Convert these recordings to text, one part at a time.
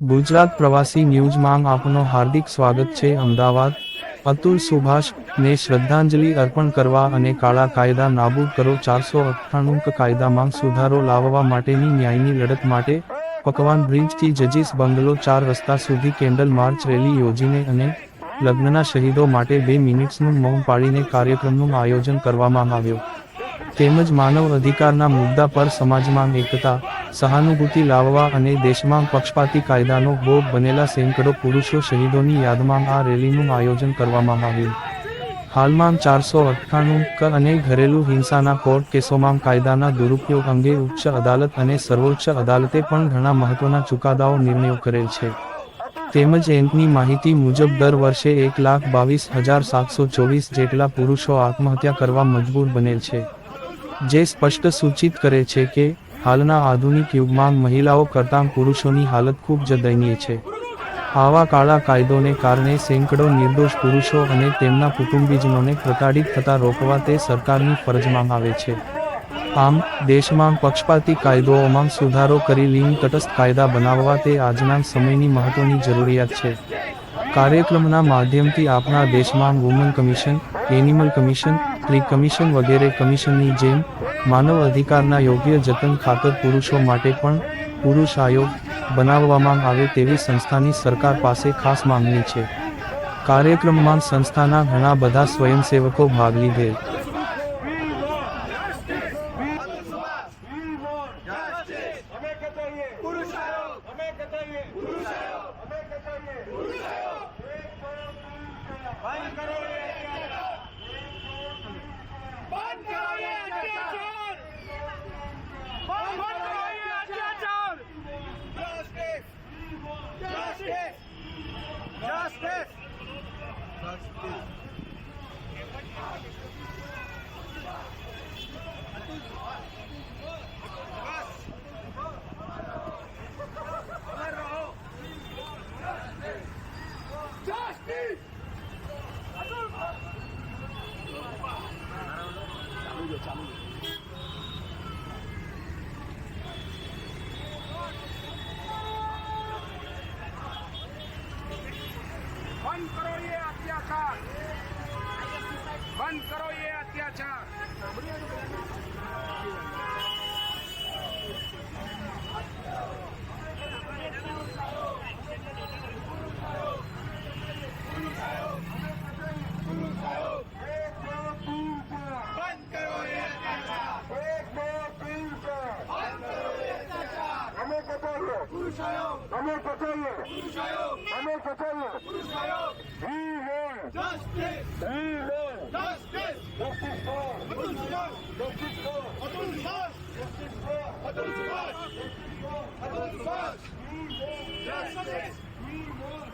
ગુજરાત પ્રવાસી ન્યૂઝમાં આપનું હાર્દિક સ્વાગત છે। અમદાવાદ અતુલ સુભાષ ને શ્રદ્ધાંજલિ અર્પણ કરવા અને કાળા કાયદા નાબૂદ કરો 498 કાયદામાં સુધારો લાવવા માટેની ન્યાયની લડત માટે પકવાન બ્રિજથી જજીસ બંગલો 4 રસ્તા સુધી કેન્ડલ માર્ચ રેલી યોજીને અને લગ્નના શહીદો માટે 2 મિનિટ્સનું મૌન પાળીને કાર્યક્રમનું આયોજન કરવામાં આવ્યું। તેમજ માનવ અધિકારના મુદ્દા પર સમાજમાં એકતા સહાનુભૂતિ લાવવા અને દેશમાં પક્ષપાતી કાયદાનો ભોગ બનેલા સેંકડો પુરુષો શહીદોની યાદમાં આ રેલીનું આયોજન કરવામાં આવ્યું। હાલમાં 498 અને ઘરેલું હિંસાના કોર્ટ કેસોમાં કાયદાના દુરુપયોગ અંગે ઉચ્ચ અદાલત અને સર્વોચ્ચ અદાલતે પણ ઘણા મહત્વના ચુકાદાઓ નિર્ણયો કરેલ છે। તેમજ એન્કની માહિતી મુજબ દર વર્ષે 1,22,724 જેટલા પુરુષો આત્મહત્યા કરવા મજબૂર બનેલ છે, જે સ્પષ્ટ સૂચિત કરે છે કે હાલના આધુનિક યુગમાં મહિલાઓ કરતાં પુરુષોની હાલત ખૂબ જ દયનીય છે। આવા કાળા કાયદોને કારણે સેંકડો નિર્દોષ પુરુષો અને તેમના કુટુંબીજનોને પ્રતાડિત થતા રોકવા તે સરકારની ફરજમાં આવે છે। આમ દેશમાં પક્ષપાતી કાયદોઓમાં સુધારો કરી લિંગ તટસ્થ કાયદા બનાવવા તે આજના સમયની મહત્વની જરૂરિયાત છે। કાર્યક્રમના માધ્યમથી આપણા દેશમાં woman commission, animal commission, tree commission વગેરે કમિશનની જેમ માનવ અધિકારના યોગ્ય જતન ખાતર પુરુષો માટે પણ પુરુષ આયોગ બનાવવામાં આવે તેવી સંસ્થાની સરકાર પાસે ખાસ માંગણી છે। કાર્યક્રમમાં સંસ્થાના ઘણા બધા સ્વયંસેવકો ભાગ લીધેલ। बंद करो ये अत्याचार, बंद करो ये अत्याचार। हमें बचाइए, हमें बचाइए। We want justice. We want justice. Justice for Atul Subhash. Justice for Atul Subhash. Justice for Atul Subhash. Atul Subhash. Justice. We want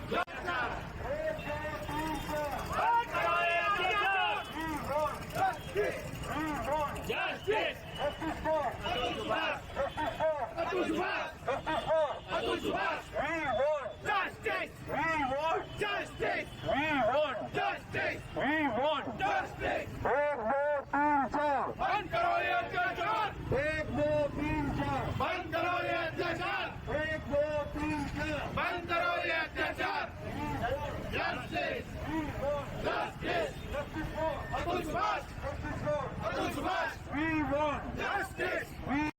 justice. Justice for Atul Subhash. Justice for Atul Subhash. Justice for Atul Subhash.